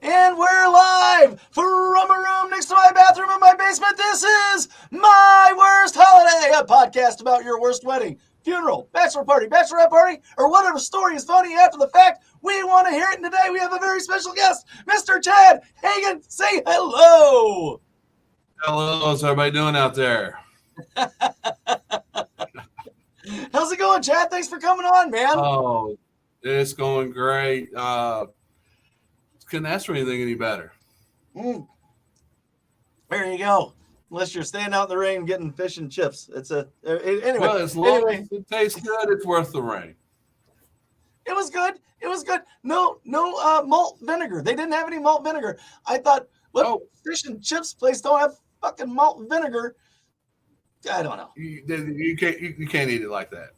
And we're live from a room next to my bathroom in my basement. This is My Worst Holiday, a podcast about your worst wedding, funeral, bachelor party, bachelorette party, or whatever story is funny after the fact. We want to hear it, and today we have a very special guest, Mr. Chad Hagan. Say hello. Hello, how's everybody doing out there? How's it going, Chad? Thanks for coming on, man. Oh, it's going great. Couldn't ask for anything any better. There you go. Unless you're standing out in the rain getting fish and chips. Anyway. Well, as long as it tastes good, it's worth the rain. It was good. It was good. No malt vinegar. They didn't have any malt vinegar. I thought, fish and chips place don't have fucking malt vinegar. I don't know. You can't eat it like that.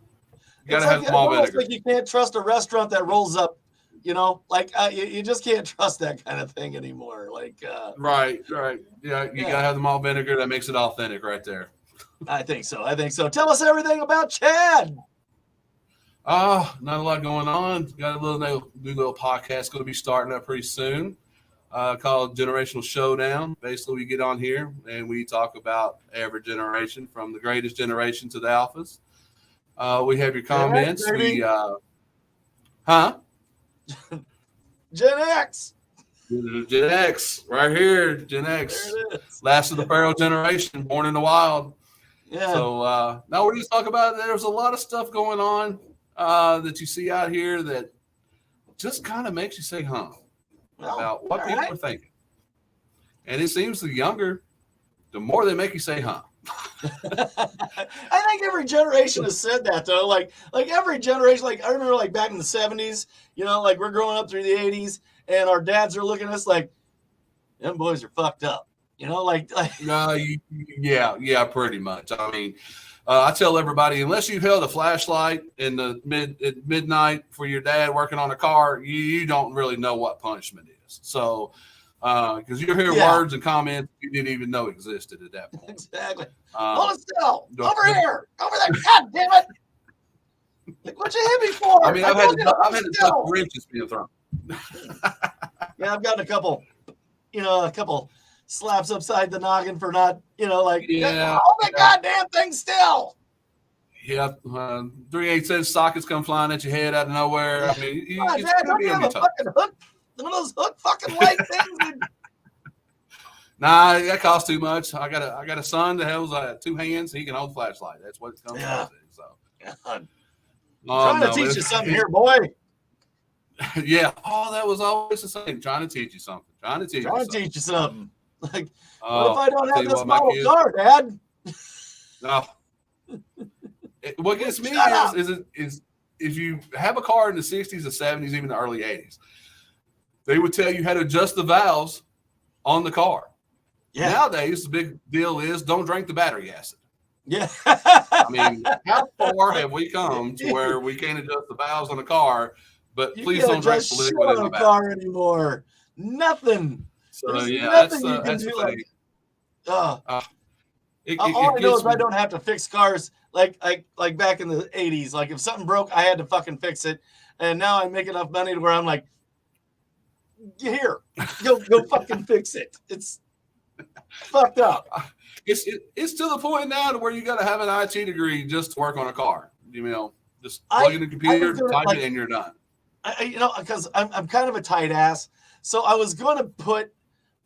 You gotta have malt vinegar. Like you can't trust a restaurant that rolls up. You know, like you just can't trust that kind of thing anymore. Like right. Yeah, you gotta have the malt vinegar. That makes it authentic, right there. I think so. Tell us everything about Chad. Not a lot going on. Got a new little podcast going to be starting up pretty soon. Called Generational Showdown. Basically, we get on here and we talk about every generation, from the greatest generation to the alphas. We have your comments. Gen X. Gen X, right here. Gen X. Last of the feral generation, born in the wild. Yeah. So now we're just talking about, there's a lot of stuff going on that you see out here that just kind of makes you say, about what people are thinking. And it seems the younger, the more they make you say, I think every generation has said that, though. Like every generation, like I remember like back in the 70s, like we're growing up through the 80s and our dads are looking at us like, them boys are fucked up. Yeah, pretty much. I mean, I tell everybody, unless you've held a flashlight in the midnight for your dad working on a car, you don't really know what punishment is. So, because you hear words and comments you didn't even know existed at that point. Exactly. Hold it still. Over here. Over there. God damn it. Like, what you hit me for? I mean, I've had a tough wrenches being thrown. Yeah, I've gotten a couple slaps upside the noggin for not, hold the goddamn thing still. Yeah, 3/8-inch sockets come flying at your head out of nowhere. I mean, don't you have a fucking hook? One of those hook fucking light things. Nah, that costs too much. I got a son that has 2 hands. He can hold a flashlight. That's what it's going to do. So, trying to teach you something here, boy. Yeah. Oh, that was always the same. Trying to teach you something. Teach you something. Like, what if I don't have this model car, Dad? No. What gets me is if you have a car in the 60s, the 70s, even the early 80s, they would tell you how to adjust the valves on the car. Yeah. Nowadays, the big deal is don't drink the battery acid. Yeah. I mean, how far have we come to where we can't adjust the valves on the car, but please don't drink the liquid in the car anymore? Nothing. So, There's yeah, nothing that's you can do. like, all I know is I don't have to fix cars like back in the 80s. Like if something broke, I had to fucking fix it. And now I make enough money to where I'm like, here, go fucking fix it. It's fucked up. It's to the point now to where you got to have an IT degree just to work on a car. Just plug in the computer, type it, and you're done. Because I'm kind of a tight ass. So I was going to put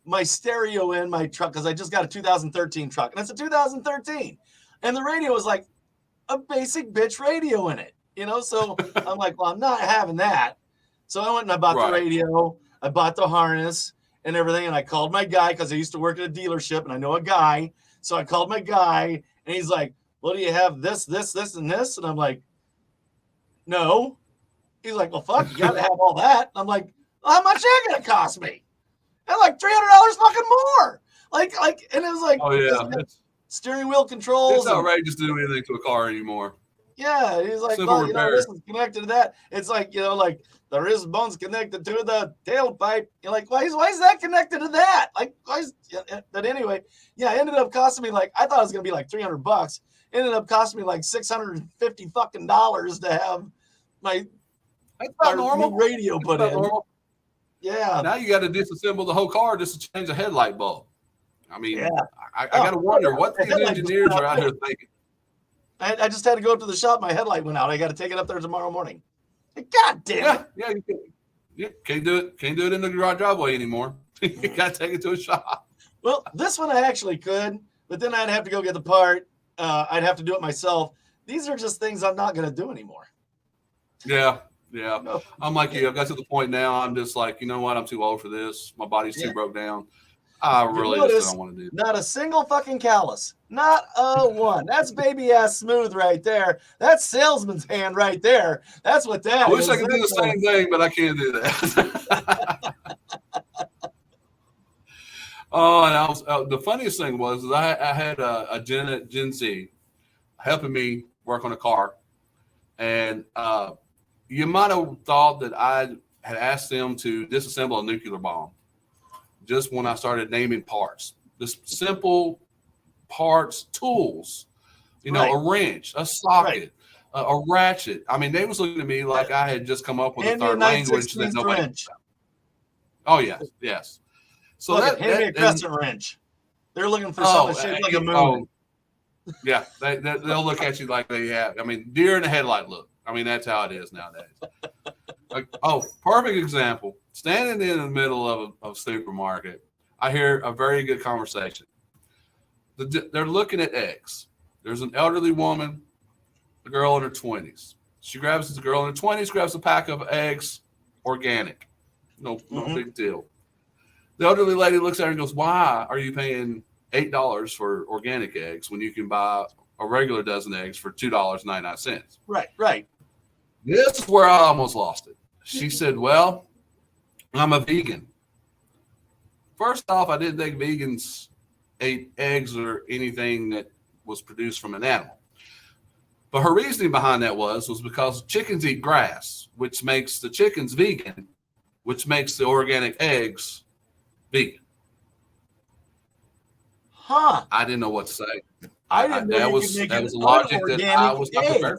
my stereo in my truck because I just got a 2013 truck. And it's a 2013. And the radio was like a basic bitch radio in it. So I'm like, well, I'm not having that. So I went and I bought the radio. I bought the harness and everything. And I called my guy because I used to work at a dealership and I know a guy. So I called my guy and he's like, well, do you have this, and this? And I'm like, no. He's like, well, fuck, you got to have all that. And I'm like, well, how much is that going to cost me? And like $300 fucking more. And it was like, oh, yeah. Steering wheel controls. It's outrageous to do anything to a car anymore. Yeah. He's like, simple well, this is connected to that. It's like, like the wrist bone's connected to the tailpipe. You're like, why is that connected to that? Like, but anyway, yeah, it ended up costing me I thought it was going to be like $300. It ended up costing me like $650 fucking dollars to have my That's not normal. new radio put in. Normal. Yeah. Now you got to disassemble the whole car just to change a headlight bulb. I mean, Yeah. I got to wonder what the these headlight engineers just are out here thinking. I just had to go up to the shop. My headlight went out. I got to take it up there tomorrow morning. God damn it. Yeah, can't do it. Can't do it in the driveway anymore. You got to take it to a shop. Well, this one I actually could, but then I'd have to go get the part. I'd have to do it myself. These are just things I'm not going to do anymore. Yeah. No. I'm like you. I've got to the point now. I'm just like, you know what? I'm too old for this. My body's too broke down. I really just don't want to do that. Not a single fucking callus. Not a one. That's baby ass smooth right there. That's salesman's hand right there. That's what that I wish is. I could do the same thing, but I can't do that. Oh, and I was the funniest thing was I had a Gen Z helping me work on a car, and you might have thought that I had asked them to disassemble a nuclear bomb. Just when I started naming parts, just simple parts, tools, a wrench, a socket, a ratchet. I mean, they was looking at me like I had just come up with a third language that nobody. Wrench. Oh yes. So hand me a crescent wrench. They're looking for something shaped like a moon. Yeah, they'll look at you like they have. I mean, deer in the headlight look. I mean, that's how it is nowadays. Perfect example. Standing in the middle of a supermarket, I hear a very good conversation. They're looking at eggs. There's an elderly woman, a girl in her 20s. The girl in her 20s grabs a pack of eggs, organic. No big deal. The elderly lady looks at her and goes, "Why are you paying $8 for organic eggs when you can buy a regular dozen eggs for $2.99?" Right. This is where I almost lost it. She said, "Well, I'm a vegan." First off, I didn't think vegans ate eggs or anything that was produced from an animal. But her reasoning behind that was because chickens eat grass, which makes the chickens vegan, which makes the organic eggs vegan. Huh. I didn't know what to say. I didn't know that was a logic that I was not prepared.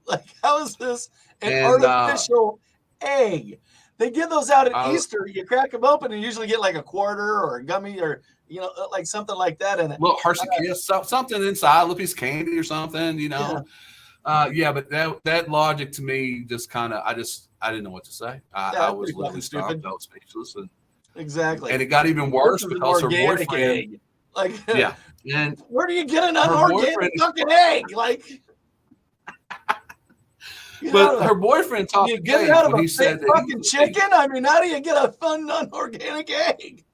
Like, how is this artificial egg? They give those out at Easter. You crack them open and you usually get like a quarter or a gummy or, like something like that in it. Little Hershey Kiss, something inside, a little piece of candy or something, Yeah. But that logic to me just kind of, I didn't know what to say. I was literally stumped. I was speechless. Exactly. And it got even worse because her boyfriend. Egg. Like, yeah. And where do you get an unorganic fucking egg? Like, her boyfriend talked you get it out of a said fucking chicken. I mean, how do you get a fun unorganic egg?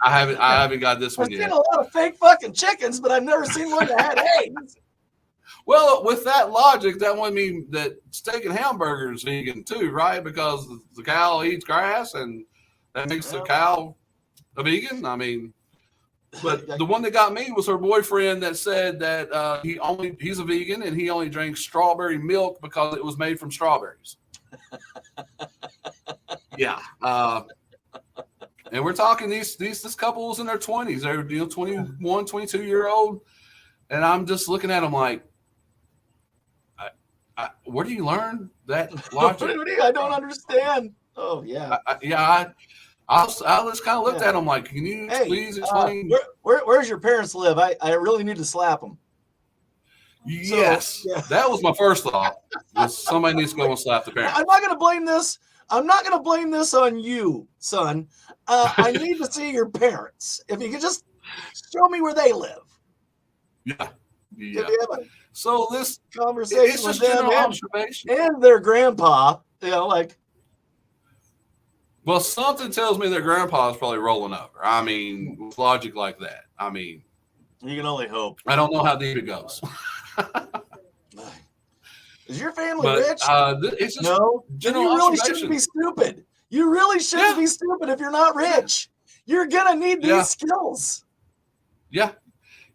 I haven't got this one yet. I've seen a lot of fake fucking chickens, but I've never seen one that had eggs. Well, with that logic, that would mean that steak and hamburger is vegan too, right? Because the cow eats grass, and that makes the cow a vegan. I mean, but the one that got me was her boyfriend that said that he's a vegan and he only drinks strawberry milk because it was made from strawberries. Yeah. And we're talking this couple was in their 20s. They're 21, 22-year-old. And I'm just looking at them like, where do you learn that logic? I don't understand. Oh, yeah. I just kind of looked at him like, can you please explain? Where's your parents live? I really need to slap them. Yes. That was my first thought. Somebody needs to go and slap the parents. I'm not going to blame this. I'm not going to blame this on you, son. I need to see your parents. If you could just show me where they live. Yeah. So this conversation with them and their grandpa, well, something tells me their grandpa is probably rolling over. I mean, with logic like that. I mean, you can only hope. I don't know how deep it goes. Is your family rich? It's just no. You really shouldn't be stupid. You really shouldn't be stupid if you're not rich. You're gonna need these skills. Yeah.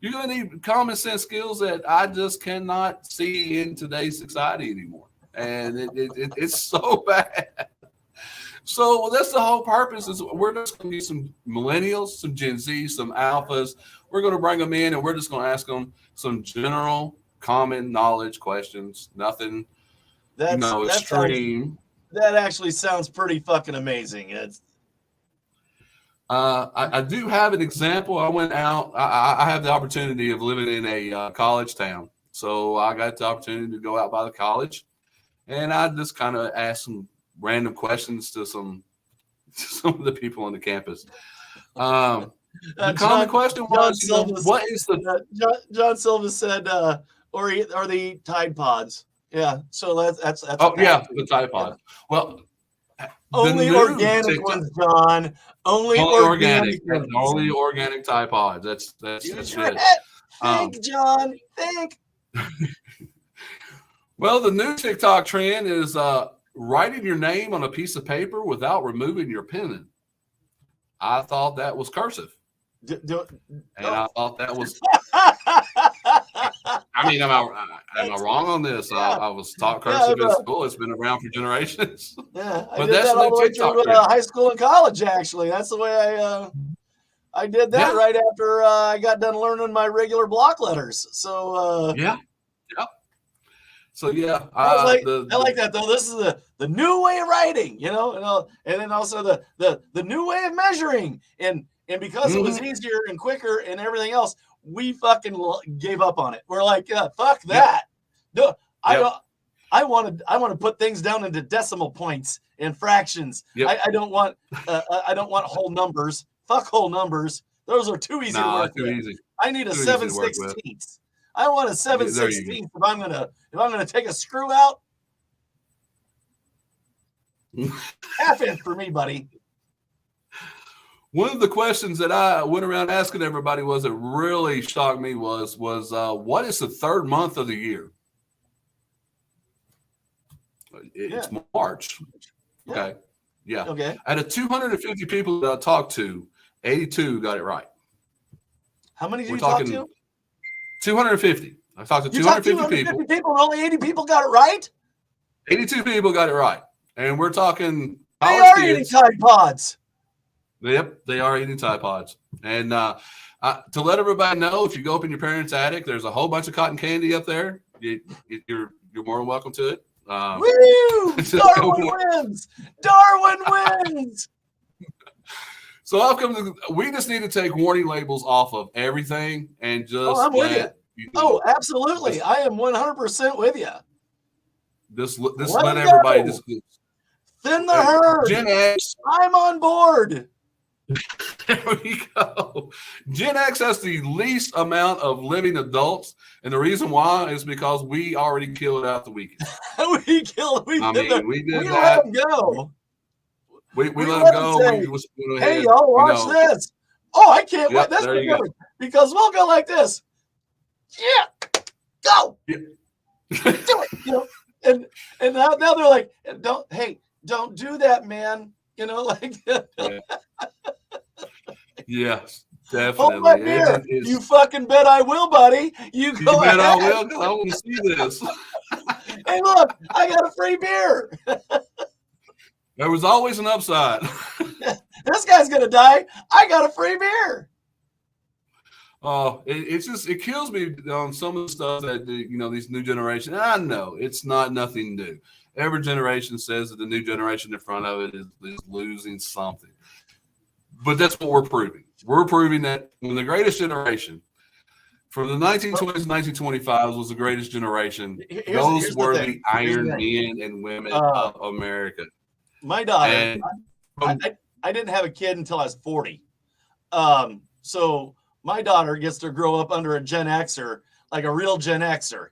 You're going to need common sense skills that I just cannot see in today's society anymore. And it's so bad. So that's the whole purpose is we're just going to get some millennials, some Gen Z, some alphas. We're going to bring them in and we're just going to ask them some general common knowledge questions. Nothing, extreme. That actually sounds pretty fucking amazing. I do have an example. I went out. I have the opportunity of living in a college town, so I got the opportunity to go out by the college, and I just kind of asked some random questions to some of the people on the campus. The common question was, what is the John Silva said, or the Tide Pods? Yeah, so that's the Tide Pods. Well, only organic ones, John. Only organic. Only organic Tide Pods. That's it. Think, John. Think. Well, the new TikTok trend is writing your name on a piece of paper without removing your pen. I thought that was cursive. I thought that was. I mean, am I wrong on this? Yeah. I was taught cursive in school. It's been around for generations. Yeah, but that's the new TikTok trend. High school and college. Actually, that's the way I did that right after I got done learning my regular block letters. So yeah. So yeah, I like that though. This is the new way of writing, and then also the new way of measuring, and because it was easier and quicker and everything else, we fucking gave up on it. We're like, fuck that. No, I want to put things down into decimal points and fractions. Yep. I don't want whole numbers. Fuck whole numbers. Those are too easy to work with. Easy. I need a 7/16. I want a 7/16 if I'm gonna take a screw out. Half inch for me, buddy. One of the questions that I went around asking everybody that really shocked me was what is the third month of the year? It's March. Okay. Yeah. Okay. Out of 250 people that I talked to, 82 got it right. How many did you talk to? 250. I talked to 250 people and only 80 people got it right? 82 people got it right. And we're talking they are eating Tide Pods. Yep, they are eating Tide Pods. And to let everybody know, if you go up in your parents' attic, there's a whole bunch of cotton candy up there. You're more than welcome to it. Woo! Darwin wins! Darwin wins! So we just need to take warning labels off of everything and just let you. Oh, absolutely. I am 100% with you. Just let everybody just thin the herd. Gen X. I'm on board. There we go. Gen X has the least amount of living adults, and the reason why is because we already killed out the weekend. we did that. Let them go. We let them go. Hey, y'all, watch this. Oh, I can't wait. That's because we'll go like this. Yeah, go. Yeah. Do it. And now they're like, don't do that, man. Yes, definitely. Hold my beer. You fucking bet I will, buddy. You go ahead. I will, because I want to see this. Hey, look, I got a free beer. There was always an upside. This guy's gonna die. I got a free beer. Oh, it kills me on some of the stuff that these new generation. I know it's nothing new. Every generation says that the new generation in front of it is losing something. But that's what we're proving. We're proving that when the greatest generation from the 1920s to 1925s was the greatest generation, those were the iron men and women of America. My daughter, I didn't have a kid until I was 40. So my daughter gets to grow up under a Gen Xer, like a real Gen Xer,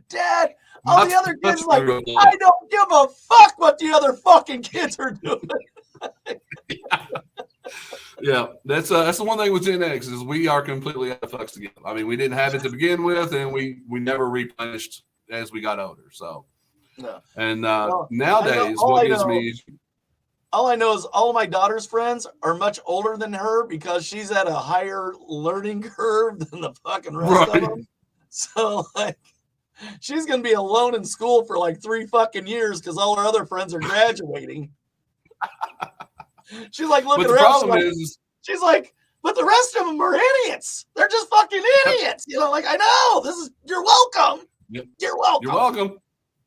Dad, all the other kids like, I don't give a fuck what the other fucking kids are doing. Yeah, that's the one thing with Gen X is we are completely out of fucks together. I mean, we didn't have it to begin with, and we never replenished as we got older. So, no. And nowadays, what gives me all I know is all of my daughter's friends are much older than her because she's at a higher learning curve than the fucking rest of them. So, like, she's going to be alone in school for like 3 fucking years because all her other friends are graduating. She's like looking around. She's like, but the rest of them are idiots. They're just fucking idiots. Like, I know. You're welcome. Yep. You're welcome. You're welcome.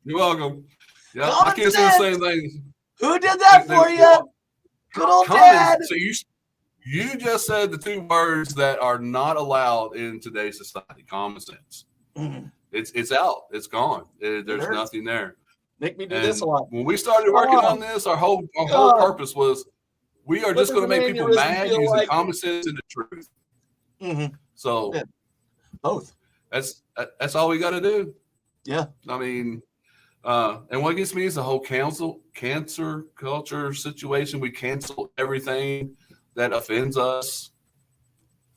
You're welcome. Yeah, I can't say the same thing. Who did that for you? Good old dad. So you just said the two words that are not allowed in today's society: common sense. Mm. It's out. It's gone. There's nothing there. Make me do this a lot. When we started working on this, our whole purpose was we are just going to make people mad using common sense and the truth. Mm-hmm. So both. That's all we got to do. Yeah. I mean, and what gets me is the whole cancer culture situation. We cancel everything that offends us.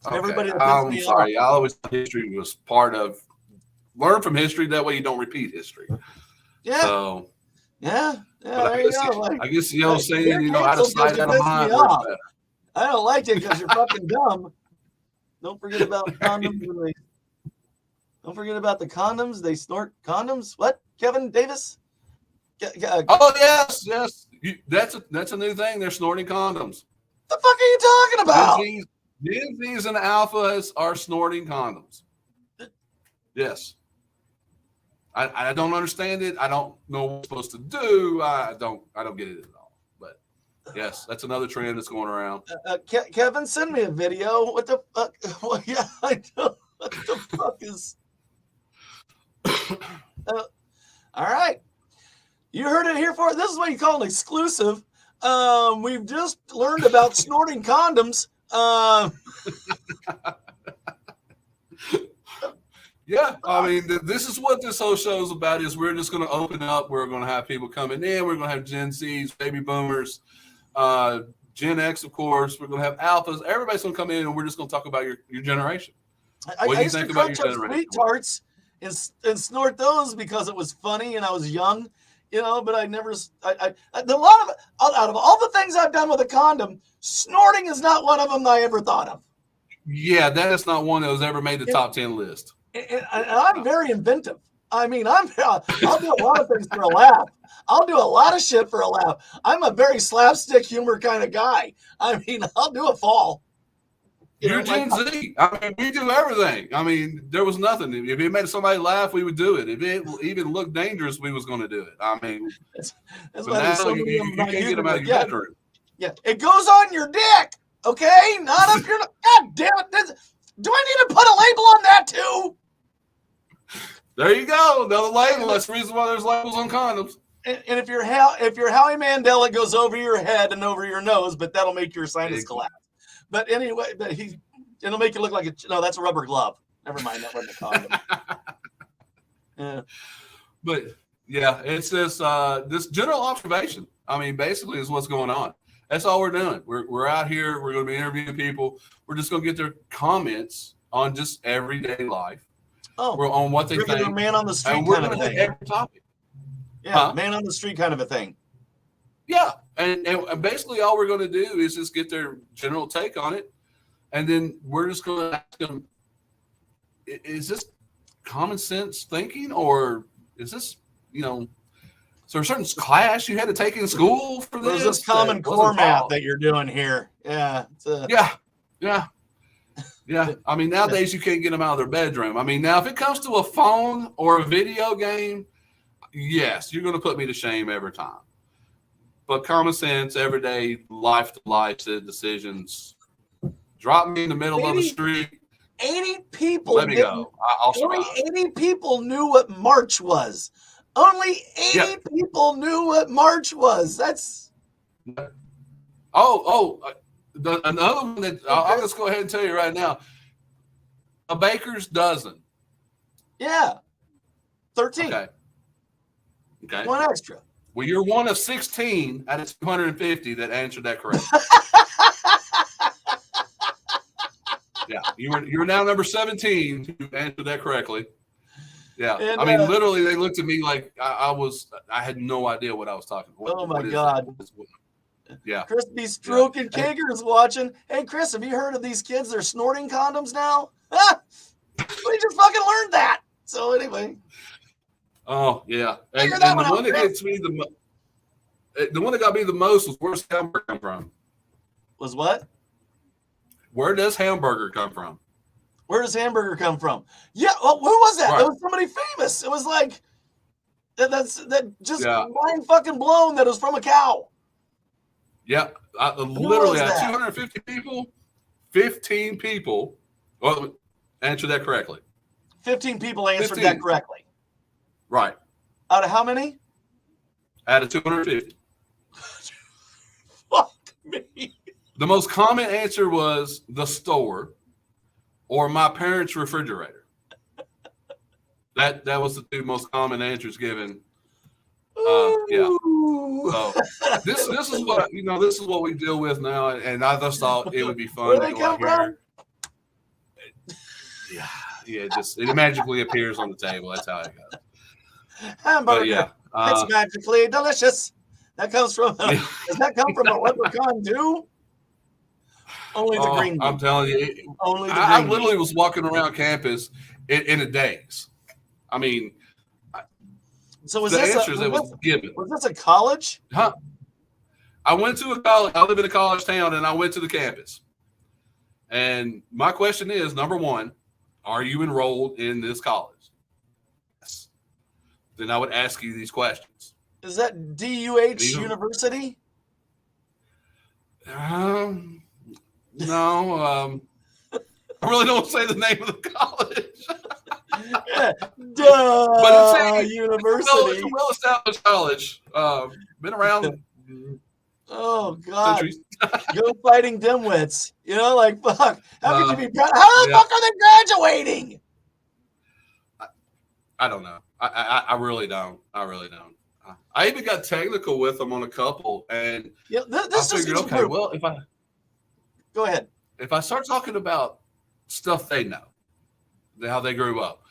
Okay. Everybody. I'm sorry. I always thought history was part of. Learn from history. That way you don't repeat history. Yeah. So. Yeah. There you go. I guess you know, saying out of sight, out of mind. I don't like it because you're fucking dumb. Don't forget about condoms. Don't forget about the condoms. They snort condoms. What, Kevin Davis? Oh yes. That's a new thing. They're snorting condoms. The fuck are you talking about? Gen Zs and alphas are snorting condoms. Yes. I don't understand it. I don't know what we're supposed to do. I don't get it at all. But yes, that's another trend that's going around. Kevin, send me a video. What the fuck? Well, yeah, I know. What the fuck is? All right, you heard it here for. This is what you call an exclusive. We've just learned about snorting condoms. Yeah, I mean, this is what this whole show is about. Is we're just going to open up. We're going to have people coming in. We're going to have Gen Zs, baby boomers, Gen X, of course. We're going to have alphas. Everybody's going to come in, and we're just going to talk about your generation. What do you think about your generation? Sweet tarts and snort those because it was funny and I was young, But I never. Out of all the things I've done with a condom, snorting is not one of them I ever thought of. Yeah, that is not one that was ever made the top 10 list. And I'm very inventive. I mean, I'll do a lot of things for a laugh. I'll do a lot of shit for a laugh. I'm a very slapstick humor kind of guy. I mean, I'll do a fall. You're Gen Z. I mean, we do everything. I mean, there was nothing. If it made somebody laugh, we would do it. If it even looked dangerous, we was going to do it. I mean, that's why now you can't get them out of your bedroom. Yeah, it goes on your dick, okay? Not up your. God damn it! Do I need to put a label on that too? There you go. Another label. That's the reason why there's labels on condoms. And if you're Howie Mandel, it goes over your head and over your nose, but that'll make your sinus collapse. But anyway, it'll make you look like that's a rubber glove. Never mind, that wasn't a condom. Yeah. But yeah, it's this general observation. I mean, basically is what's going on. That's all we're doing. We're out here. We're going to be interviewing people. We're just going to get their comments on just everyday life. Oh, we're on what they think. Man on the street kind of a thing. Every topic. Yeah, man on the street kind of a thing. Yeah, and basically all we're going to do is just get their general take on it, and then we're just going to ask them: is this common sense thinking, or is this is there a certain class you had to take in school for this? There's this common core math that you're doing here. Yeah. Yeah. I mean, nowadays you can't get them out of their bedroom. I mean, now if it comes to a phone or a video game, yes, you're going to put me to shame every time. But common sense, everyday life-to-life decisions. Drop me in the middle of the street. 80 people. Let me go. I'll survive. Only 80 people knew what March was. Only 80 people knew what March was. That's. Another one that I'll just go ahead and tell you right now. A baker's dozen. Yeah. 13. Okay. One extra. Well, you're one of 16 out of 250 that answered that correctly. Yeah, you're now number 17 who answered that correctly. Yeah, and, I mean, literally, they looked at me like I had no idea what I was talking about. Oh my God! Yeah, Chris B. Stroking Kager's watching. Hey, Chris, have you heard of these kids? They're snorting condoms now. We just fucking learned that. So anyway. Oh yeah, and the one that gets me the one that got me the most was where's hamburger come from? Was what? Where does hamburger come from? Where does hamburger come from? Yeah, well, who was that? Right. It was somebody famous. It was like that just mind fucking blown that it was from a cow. Yeah, Who literally was out of that? 250 people, 15 people. Well, answer that correctly. 15 people answered 15. that correctly. Right. Out of how many? Out of 250. Fuck me. The most common answer was the store or my parents' refrigerator. That was the two most common answers given. Yeah. So this is what this is what we deal with now, and I just thought it would be fun Where to they go come out from? here. Yeah, it magically appears on the table. That's how it goes. Hamburger. But yeah, It's magically delicious. That comes from. Yeah. Does that come from a leprechaun too? Only the green. I'm telling you, Only the green. I literally was walking around campus in a daze. I mean, So was the this answers that was given. Was this a college? Huh? I went to a college. I live in a college town, and I went to the campus. And my question is, number one, are you enrolled in this college? Yes. Then I would ask you these questions. Is that DUH University? No. I really don't say the name of the college. But it's university. It's a well-established college. Been around. Oh God! Centuries. Go Fighting Dimwits. You know, like fuck. How could you be proud? How the fuck are they graduating? I don't know. I really don't. I really don't. I even got technical with them on a couple, and this I figured, okay, well, go ahead. If I start talking about stuff they know, how they grew up,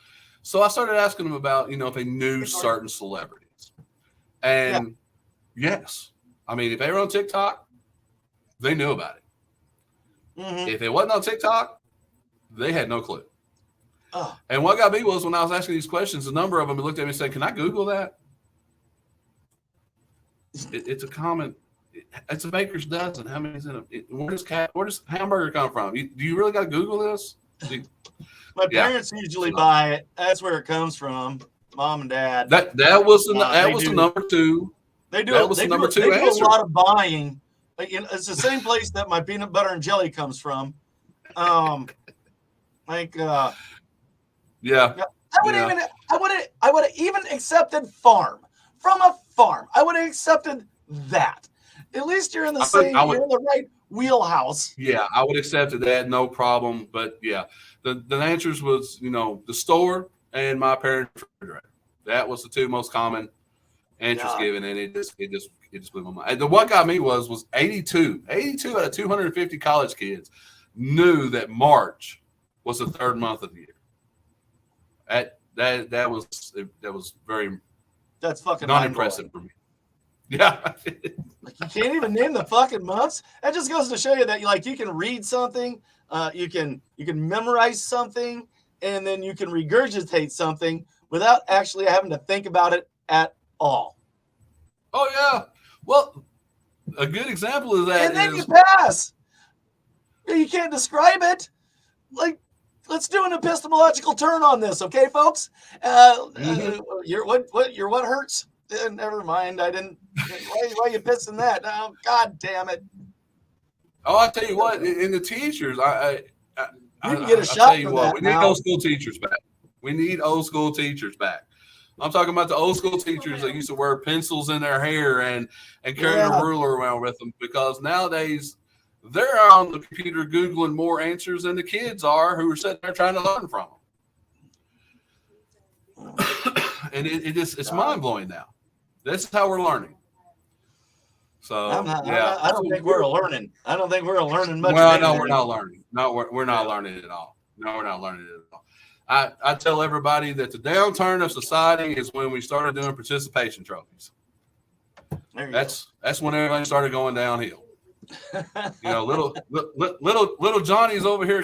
so I started asking them about, if they knew certain celebrities, and yes, I mean, if they were on TikTok, they knew about it. Mm-hmm. If it wasn't on TikTok, they had no clue. Oh. And what got me was when I was asking these questions, a number of them looked at me and said, "Can I Google that?" It's a common. It's a baker's dozen. How many's in it? Where does hamburger come from? Do you really got to Google this? My parents usually buy it. That's where it comes from. Mom and dad. That was the number two. They do. That was the number two They answer. do a lot of buying. It's the same place that my peanut butter and jelly comes from. Yeah. I would have even accepted farm from a farm. I would have accepted that. At least you're in the you're in the right wheelhouse. Yeah, I would accept that, no problem. But yeah, the answers was the store and my parents' refrigerator. That was the two most common answers given, and it just blew my mind. And what got me was 82 out of 250 college kids knew that March was the third month of the year. That was very that's fucking not impressive for me. Yeah. You can't even name the fucking months. That just goes to show you that you can read something, you can memorize something, and then you can regurgitate something without actually having to think about it at all. Oh yeah. Well, a good example of that and then you pass. You can't describe it. Let's do an epistemological turn on this, okay, folks? Your what hurts? Never mind. I didn't. Why are you pissing that? Oh, God damn it! Oh, I tell you what. In the teachers, you can get a shot for that. We need old school teachers back. We need old school teachers back. I'm talking about the old school teachers that used to wear pencils in their hair and carry a ruler around with them, because nowadays they're on the computer Googling more answers than the kids are who are sitting there trying to learn from them. And it's mind blowing now. This is how we're learning. So I don't think we're learning. I don't think we're learning much. Well, no, we're not learning. No, we're not learning at all. No, we're not learning at all. I tell everybody that the downturn of society is when we started doing participation trophies. That's when everything started going downhill. Little Johnny's over here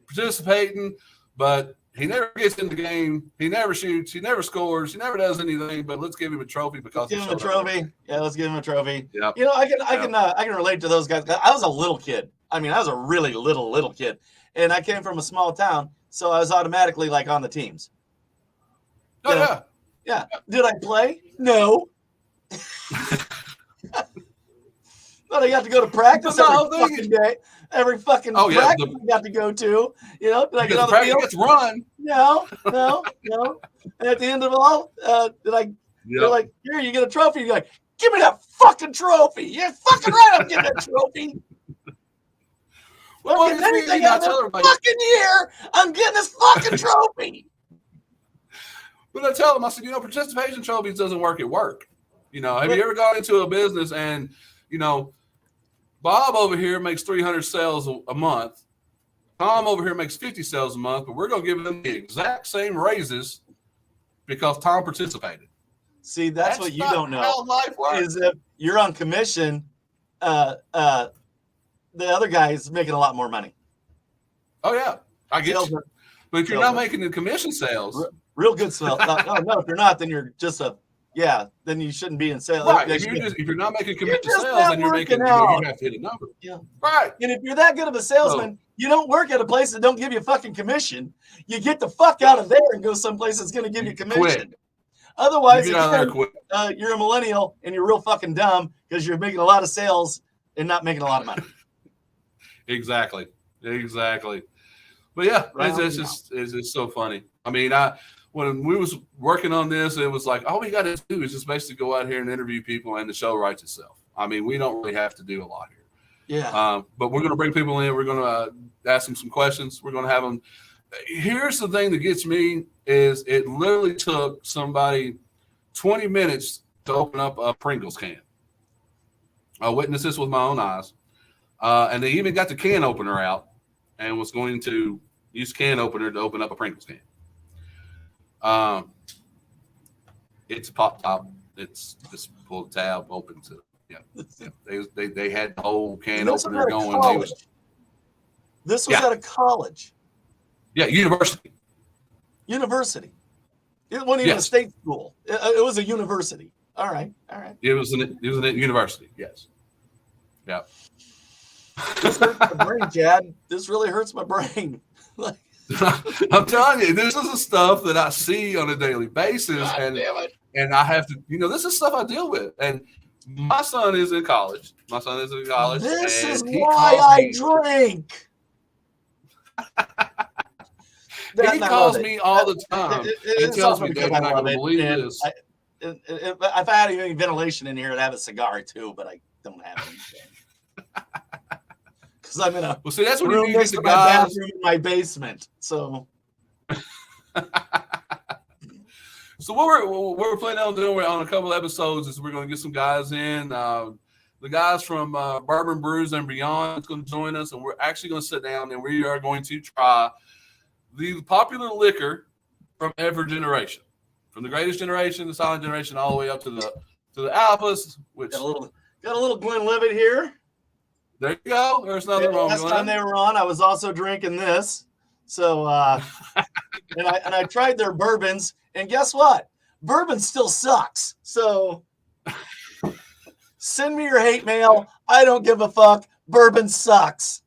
participating, but he never gets in the game. He never shoots. He never scores. He never does anything. But let's give him a trophy because give him a trophy. Yeah, let's give him a trophy. Yep. I can relate to those guys. I was a little kid. I mean, I was a really little kid, and I came from a small town, so I was automatically on the teams. Oh yeah. Did I play? No. But I got to go to practice every fucking day. Every fucking practice I got to go to. You know, did I get on the field? Gets run. No. And at the end of it all, they're like, here, you get a trophy. You're like, give me that fucking trophy. You're fucking right, I'm getting that trophy. Well, I'm getting anything out of the fucking year. I'm getting this fucking trophy. But I tell them, I said, participation trophies doesn't work at work. Have you ever gone into a business and, Bob over here makes 300 sales a month. Tom over here makes 50 sales a month, but we're going to give them the exact same raises because Tom participated. See, that's what you don't know. How life works. Is if you're on commission, the other guy is making a lot more money. Oh, yeah. I get you. But if you're not making the commission sales. Real good sales. No, if you're not, then you're just then you shouldn't be in sales. Right. If you're not making commission sales, then you're making, you have to hit a number. Yeah. Right. And if you're that good of a salesman, you don't work at a place that don't give you fucking commission. You get the fuck out of there and go someplace that's going to give you commission. Quit. Otherwise, you're a millennial and you're real fucking dumb because you're making a lot of sales and not making a lot of money. Exactly. But yeah, it's just so funny. I mean, when we was working on this, it was like all we got to do is just basically go out here and interview people, and the show writes itself. I mean, we don't really have to do a lot here. Yeah. But we're going to bring people in. We're going to ask them some questions. We're going to have them. Here's the thing that gets me is it literally took somebody 20 minutes to open up a Pringles can. I witnessed this with my own eyes. And they even got the can opener out and was going to use can opener to open up a Pringles can. It's a pop top. It's just pull the tab, open to They had the whole can opener going. This was at a college. Yeah, university. University. It wasn't even a state school. It was a university. All right. It was a university. Yes. Yeah. This hurts my brain, Chad. This really hurts my brain. I'm telling you, this is the stuff that I see on a daily basis, and I have to, this is stuff I deal with. And my son is in college. This is why I drink. He calls me all the time. He tells me, Dad, you're not going to believe this. If I had any ventilation in here, I'd have a cigar too, but I don't have anything. Because I'm in a that's what room next to my bathroom in my basement. So what we're planning on doing on a couple of episodes is we're going to get some guys in. The guys from Bourbon Brews and Beyond is going to join us, and we're actually going to sit down and we are going to try the popular liquor from every generation, from the greatest generation, the silent generation, all the way up to the alphas. Which got a little Glenlivet here. There you go. There's nothing wrong with that. Last time they were on, I was also drinking this. So, and I tried their bourbons, and guess what? Bourbon still sucks. So, send me your hate mail. I don't give a fuck. Bourbon sucks.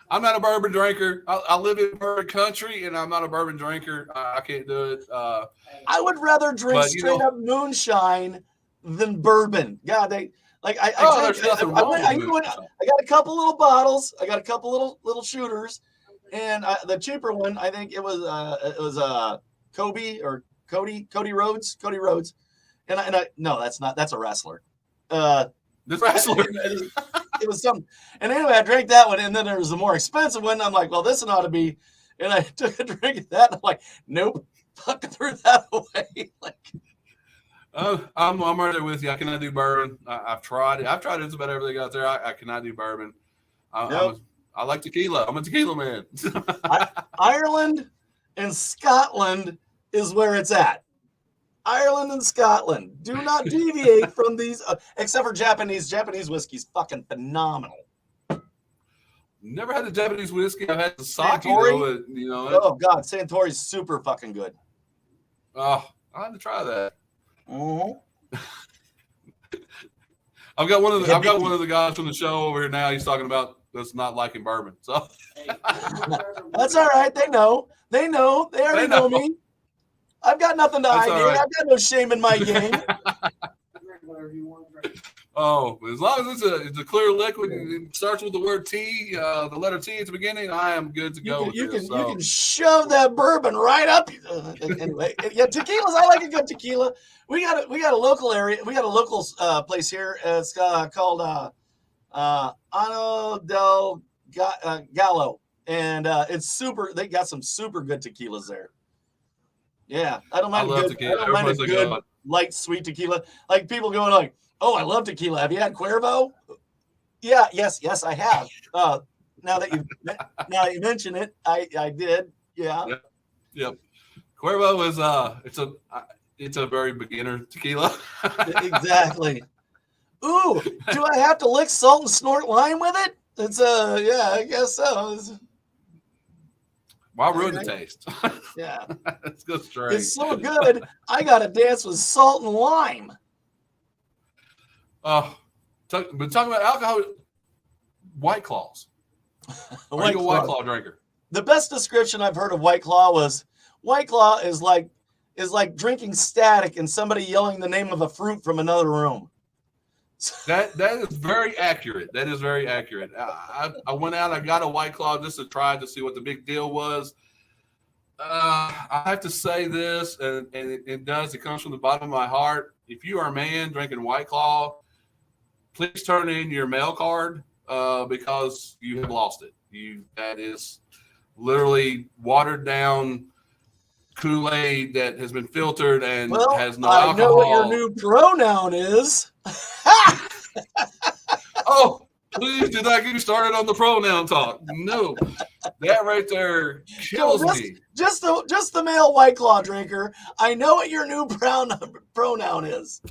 I'm not a bourbon drinker. I live in bourbon country, and I'm not a bourbon drinker. I can't do it. I would rather drink straight up moonshine than bourbon. God, I got a couple little bottles. I got a couple little shooters, and the cheaper one, I think it was Cody Rhodes. And no, that's not. That's a wrestler. This wrestler. It was some. And anyway, I drank that one, and then there was a more expensive one. I'm like, well, this one ought to be. And I took a drink of that. And I'm like, nope, fucking threw that away. I'm right there with you. I cannot do bourbon. I've tried it. I've tried just about everything out there. I cannot do bourbon. I like tequila. I'm a tequila man. Ireland and Scotland is where it's at. Ireland and Scotland. Do not deviate from these, except for Japanese. Japanese whiskey's fucking phenomenal. Never had the Japanese whiskey. I've had the sake. Santori. Oh God, Santori's super fucking good. Oh, I had to try that. Mm-hmm. I've got one of the guys from the show over here now. He's talking about us not liking bourbon. So that's all right. They know. They already know me. I've got nothing to hide here. I've got no shame in my game. whatever you want to drink. Oh, as long as it's a clear liquid, it starts with the word T, the letter T at the beginning, I am good to go. You can shove that bourbon right up. Anyway, yeah, tequilas. I like a good tequila. We got a local area. We got a local place here. It's called Ano del Gallo, and it's super. They got some super good tequilas there. Yeah, I don't mind a good light sweet tequila. Like people going like, "Oh, I love tequila. Have you had Cuervo?" Yeah, yes, I have. Now that you mention it, I did. Yeah. Yep. Cuervo is it's a very beginner tequila. Exactly. Ooh, do I have to lick salt and snort lime with it? It's yeah, I guess so. Why ruin the taste? Yeah. Let's go straight. It's so good. I gotta dance with salt and lime. But talking about alcohol, White Claws. Are you a White Claw drinker? The best description I've heard of White Claw was White Claw is like drinking static and somebody yelling the name of a fruit from another room. That is very accurate. That is very accurate. I went out. I got a White Claw just to try to see what the big deal was. I have to say this, and it does. It comes from the bottom of my heart. If you are a man drinking White Claw, please turn in your mail card because you have lost it. That is literally watered down Kool-Aid that has been filtered and has no alcohol. I know what your new pronoun is. Oh, please do not get me started on the pronoun talk. No, that right there kills me. Just the male White Claw drinker. I know what your new pronoun is.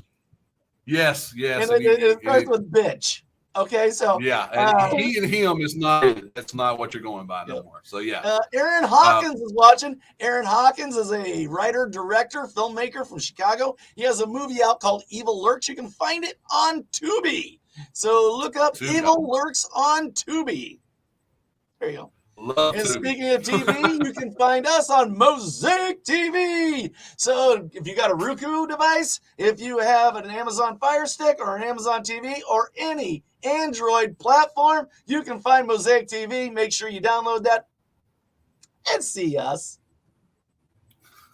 Yes. And it starts with bitch. Okay, so yeah, and he and him is not. That's not what you're going by no more. So yeah. Aaron Hawkins is watching. Aaron Hawkins is a writer, director, filmmaker from Chicago. He has a movie out called Evil Lurks. You can find it on Tubi. So look up Evil Lurks on Tubi. There you go. Speaking of TV, you can find us on Mosaic TV. So if you got a Roku device, if you have an Amazon Fire Stick or an Amazon TV or any Android platform, you can find Mosaic TV. Make sure you download that and see us.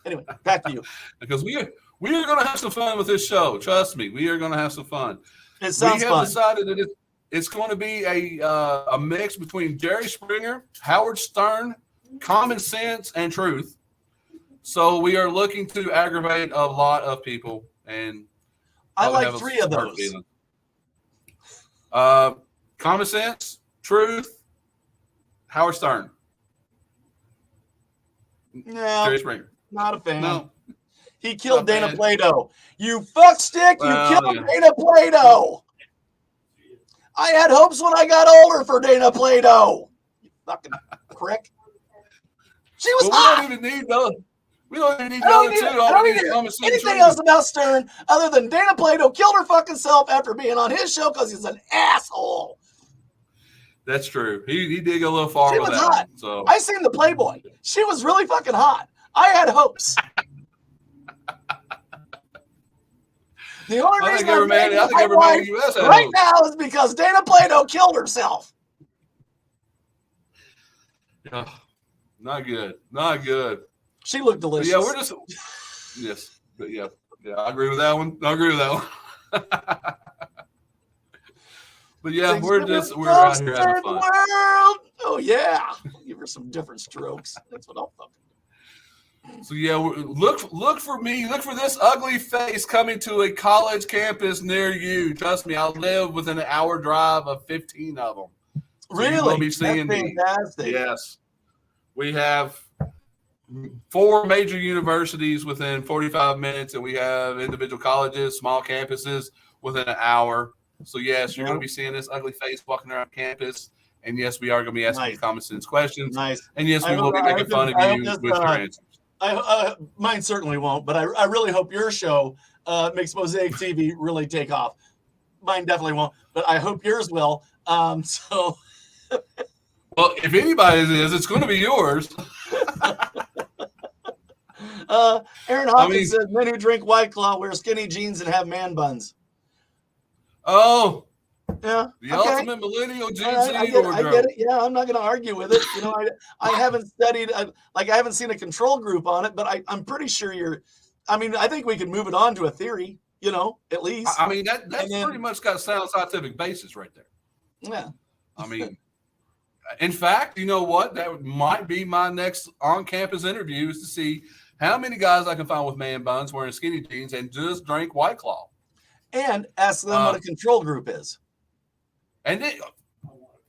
Anyway, back to you. Because we are going to have some fun with this show. Trust me, we are going to have some fun. It sounds fun. We have decided that it's going to be a mix between Jerry Springer, Howard Stern, common sense, and truth. So we are looking to aggravate a lot of people, and I like three of those. Common sense, truth, Howard Stern. No, Jerry Springer. Not a fan. No. He killed Dana Plato. You fuckstick, you killed Dana Plato. I had hopes when I got older for Dana Plato. You fucking prick. She was hot. We don't even need those. We don't even need the other two. I don't need anything else about Stern other than Dana Plato killed her fucking self after being on his show because he's an asshole. That's true. He did go a little far with that. She was hot. So I seen the Playboy. She was really fucking hot. I had hopes. The only reason every man in the U.S. right now is because Dana Plato killed herself. Oh, not good. Not good. She looked delicious. But yeah, we're just yes. But yeah, I agree with that one. But yeah, we're out here having fun. Oh yeah, give her some different strokes. That's what I'm fucking. So yeah, look for me. Look for this ugly face coming to a college campus near you. Trust me, I'll live within an hour drive of 15 of them. So really? You'll be seeing me. Fantastic. Yes, we have 4 major universities within 45 minutes, and we have individual colleges, small campuses within an hour. So yes, you're going to be seeing this ugly face walking around campus. And yes, we are going to be asking common sense questions. Nice. And yes, we will be making fun of you with your answers. Mine certainly won't, but I really hope your show makes Mosaic TV really take off. Mine definitely won't, but I hope yours will. So, well, if anybody's is, it's going to be yours. Aaron Hawkins says men who drink White Claw wear skinny jeans and have man buns. Oh, Yeah. the ultimate millennial All GC right, I wardrobe. get it. Yeah, I'm not going to argue with it. You know, I haven't studied, I haven't seen a control group on it, but I'm pretty sure I mean, I think we can move it on to a theory, you know, at least. I mean, that's pretty much got sound scientific basis right there. Yeah. I mean, in fact, you know what? That might be my next on-campus interview is to see how many guys I can find with man buns wearing skinny jeans and just drink White Claw. And ask them what a control group is. And then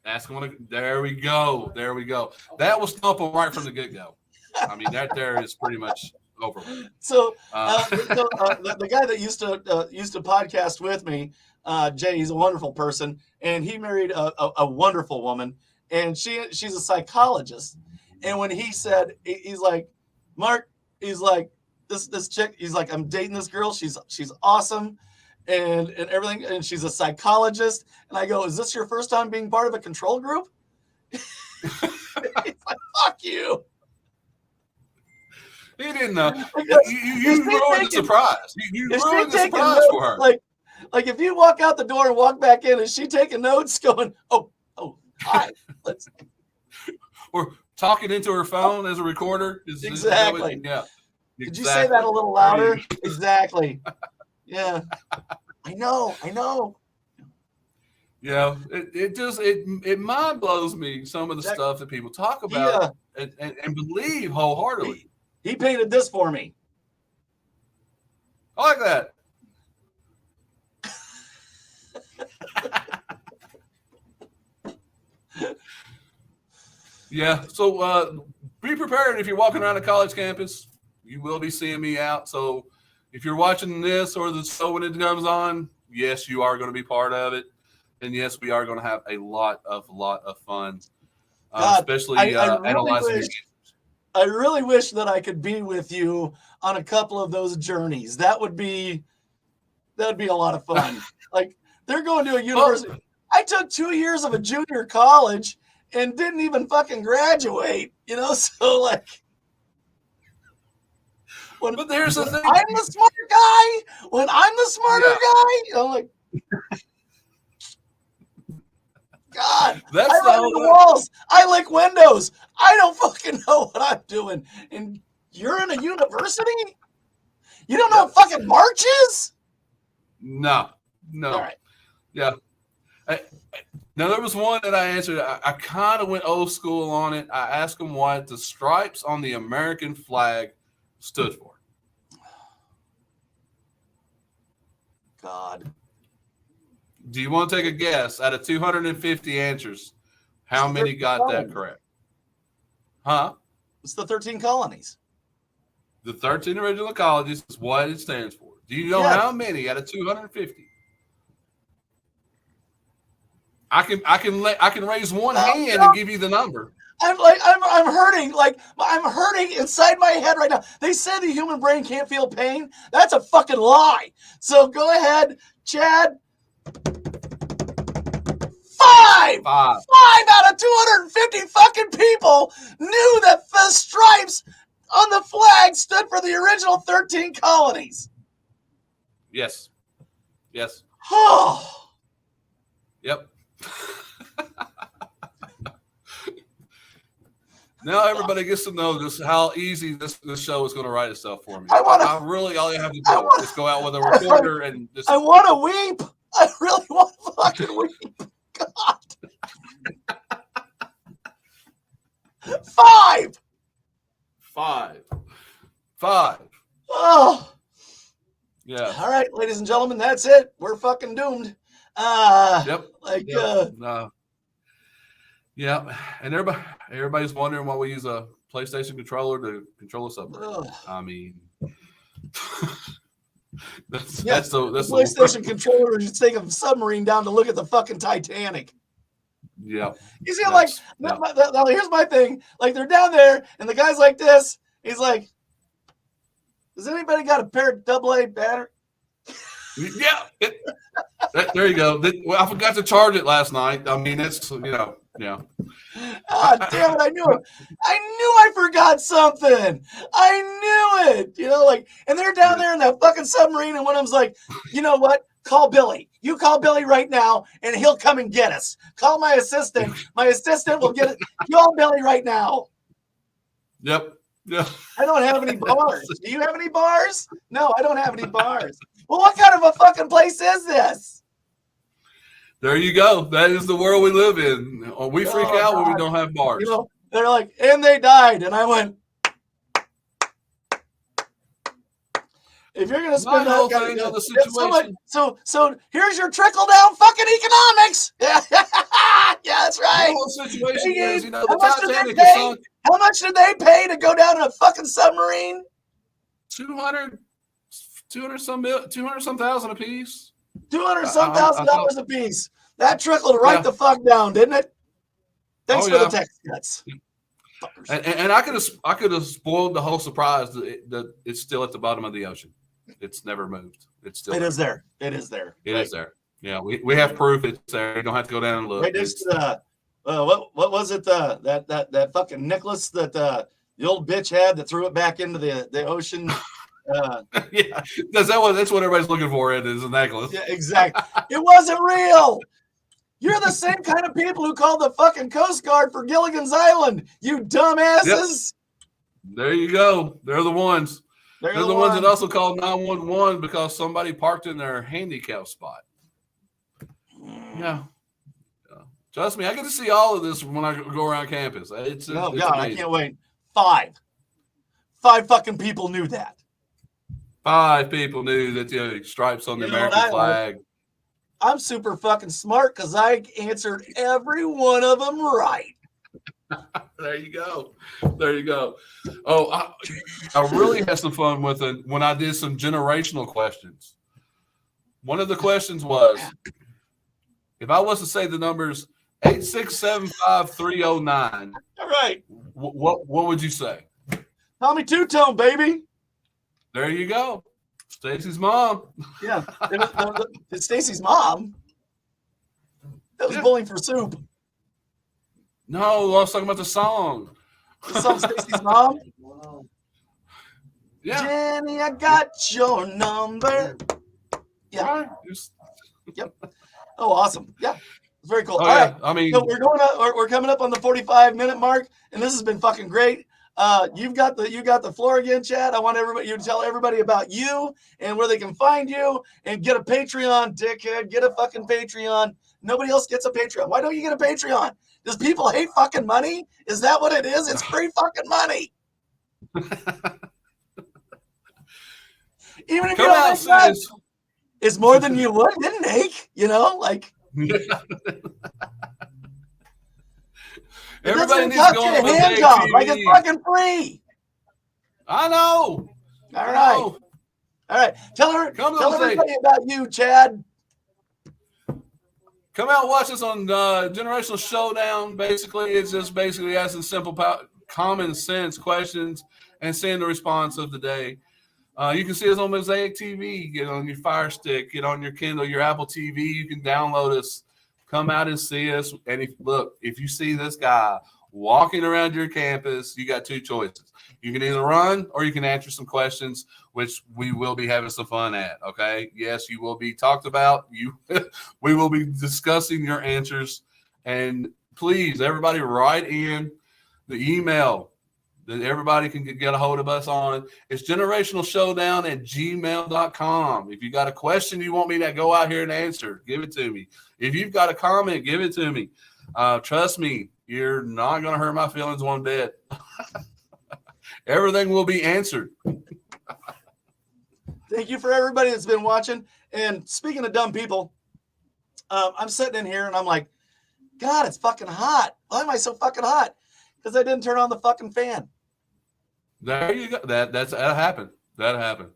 ask them there we go. There we go. That will stump them right from the get-go. I mean, that there is pretty much over. So, the guy that used to podcast with me, Jay, he's a wonderful person, and he married a wonderful woman, and she's a psychologist. And when he said, he's like, Mark, he's like, this chick, he's like, I'm dating this girl, she's awesome, and everything, and she's a psychologist. And I go, is this your first time being part of a control group? He's like, fuck you. He didn't know. You ruined the surprise. You ruined the surprise for her. Like if you walk out the door and walk back in, is she taking notes going, oh, hi, let's. Or talking into her phone as a recorder. Exactly. Yeah. Could you say that a little louder? Exactly. Yeah. I know. Yeah, it mind blows me some of the stuff that people talk about and believe wholeheartedly. He painted this for me. I like that. Yeah, so be prepared if you're walking around a college campus. You will be seeing me out. So if you're watching this or the show when it comes on, yes, you are going to be part of it. And yes, we are going to have a lot of fun, especially analyzing your games. I really wish that I could be with you on a couple of those journeys. That would be a lot of fun. Like they're going to a university. I took 2 years of a junior college and didn't even fucking graduate, you know? So like, but there's the thing. I'm the smart guy. When I'm the smarter guy, you know, like, God, I run into walls. I lick windows. I don't fucking know what I'm doing. And you're in a university? You don't know what fucking March is? No. All right. Yeah. Now, there was one that I answered. I kind of went old school on it. I asked him what the stripes on the American flag stood for. God. Do you want to take a guess? Out of 250 answers, how many got that correct? Huh? It's the 13 colonies. The 13 original colonies is what it stands for. Do you know how many out of 250? I can raise one hand and give you the number. I'm hurting. Like I'm hurting inside my head right now. They say the human brain can't feel pain. That's a fucking lie. So go ahead, Chad. 5 out of 250 fucking people knew that the stripes on the flag stood for the original 13 colonies. Yes. Oh. Yep. Now everybody gets to know just how easy this show is going to write itself for me. All you have to do is go out with a recorder and just. I want to weep. I really want to fucking weep. God. 5. Oh. Yeah. All right, ladies and gentlemen, that's it. We're fucking doomed. Yep. No. Yeah, and everybody's wondering why we use a PlayStation controller to control a submarine. I mean, that's the PlayStation controller is taking a submarine down to look at the fucking Titanic. Yeah. You see, now here's my thing. Like they're down there, and the guy's like this. He's like, "Does anybody got a pair of AA batteries?" Yeah. There you go. I forgot to charge it last night. I mean, it's yeah. Ah, damn it! I knew it. I knew I forgot something. I knew it. And they're down there in that fucking submarine, and one of them's like, "You know what? Call Billy. You call Billy right now, and he'll come and get us. Call my assistant. My assistant will get it. Call Billy right now. Yep. Yeah. I don't have any bars. Do you have any bars? No, I don't have any bars. Well, what kind of a fucking place is this? There you go. That is the world we live in. We freak out when we don't have bars. You know, they're like, and they died. And I went, if you're gonna spend that kind of the situation. So here's your trickle down fucking economics. Yeah, that's right. The whole situation is, the Titanic is sunk. How much did they pay to go down in a fucking submarine? 200 some thousand a piece. $200,000 a piece. That trickled right the fuck down, didn't it? Thanks for the text cuts. And I could have spoiled the whole surprise that it's still at the bottom of the ocean. It's never moved. It's still. It is there. It is there. It is there. Yeah, we have proof it's there. You don't have to go down and look. Right next to what was it? That fucking necklace that the old bitch had that threw it back into the ocean. Yeah, that's what everybody's looking for. It is a necklace. Yeah, exactly. It wasn't real. You're the same kind of people who called the fucking Coast Guard for Gilligan's Island. You dumbasses. Yep. There you go. They're the ones. They're the ones that also called 911 because somebody parked in their handicap spot. Yeah. Trust me, I get to see all of this when I go around campus. It's God, amazing. I can't wait. Five fucking people knew that. 5 people knew that stripes on the American flag. I'm super fucking smart because I answered every one of them right. There you go. There you go. Oh, I really had some fun with it when I did some generational questions. One of the questions was, if I was to say the numbers 8675309, all right, what would you say? Tommy Two-Tone, baby. There you go. Stacy's mom. Yeah. It's Stacy's mom. That was Bowling for Soup. No, I was talking about the song. The song Stacy's mom? Yeah. Jenny, I got your number. Yeah. Right. Yep. Oh, awesome. Yeah. It's very cool. Oh, All yeah. right. I mean, so we're coming up on the 45-minute mark, and this has been fucking great. You've got the floor again, Chad. I want you to tell everybody about you and where they can find you and get a Patreon, dickhead. Get a fucking Patreon. Nobody else gets a Patreon. Why don't you get a Patreon? Does people hate fucking money? Is that what it is? It's free fucking money. Even if you don't make money, it's more than you didn't make, like. Everybody needs to go on a hand job, like it's fucking free. I know. All right. Tell everybody about you, Chad. Come out and watch us on Generational Showdown. Basically, it's just asking simple, common sense questions and seeing the response of the day. You can see us on Mosaic TV. Get on your Fire Stick. Get on your Kindle, your Apple TV. You can download us. Come out and see us. And if you see this guy walking around your campus, you got 2 choices. You can either run or you can answer some questions, which we will be having some fun at. Okay. Yes, you will be talked about. We will be discussing your answers. And please, everybody, write in the email that everybody can get a hold of us on. It's generationalshowdown@gmail.com. If you got a question you want me to go out here and answer, give it to me. If you've got a comment, give it to me. Trust me, you're not going to hurt my feelings one bit. Everything will be answered. Thank you for everybody that's been watching. And speaking of dumb people, I'm sitting in here and I'm like, God, it's fucking hot. Why am I so fucking hot? Because I didn't turn on the fucking fan. There you go. That happened. That happened.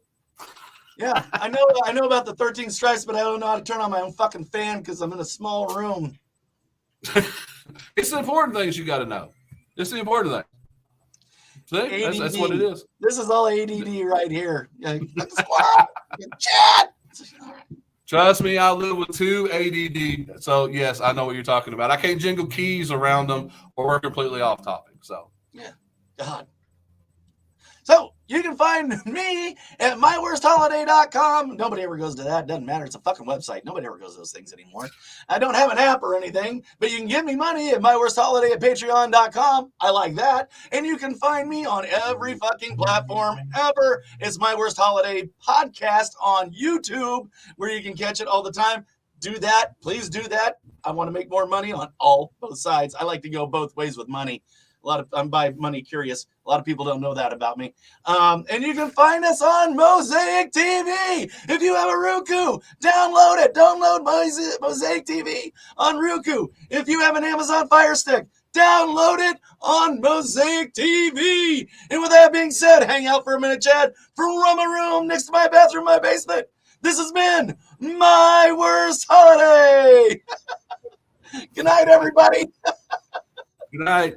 Yeah, I know about the 13 stripes, but I don't know how to turn on my own fucking fan because I'm in a small room. It's the important things you got to know. It's the important thing. See? That's what it is. This is all ADD right here. Chad! Trust me, I live with 2 ADD. So, yes, I know what you're talking about. I can't jingle keys around them or we're completely off topic. So, yeah. God. So you can find me at myworstholiday.com. Nobody ever goes to that. Doesn't matter. It's a fucking website. Nobody ever goes to those things anymore. I don't have an app or anything, but you can give me money at myworstholiday at patreon.com. I like that. And you can find me on every fucking platform ever. It's My Worst Holiday podcast on YouTube, where you can catch it all the time. Do that. Please do that. I want to make more money on both sides. I like to go both ways with money. I'm by money curious. A lot of people don't know that about me. And you can find us on Mosaic TV. If you have a Roku, download it. Download Mosaic TV on Roku. If you have an Amazon Fire Stick, download it on Mosaic TV. And with that being said, hang out for a minute, Chad, from a room next to my bathroom, my basement. This has been My Worst Holiday. Good night, everybody. Good night.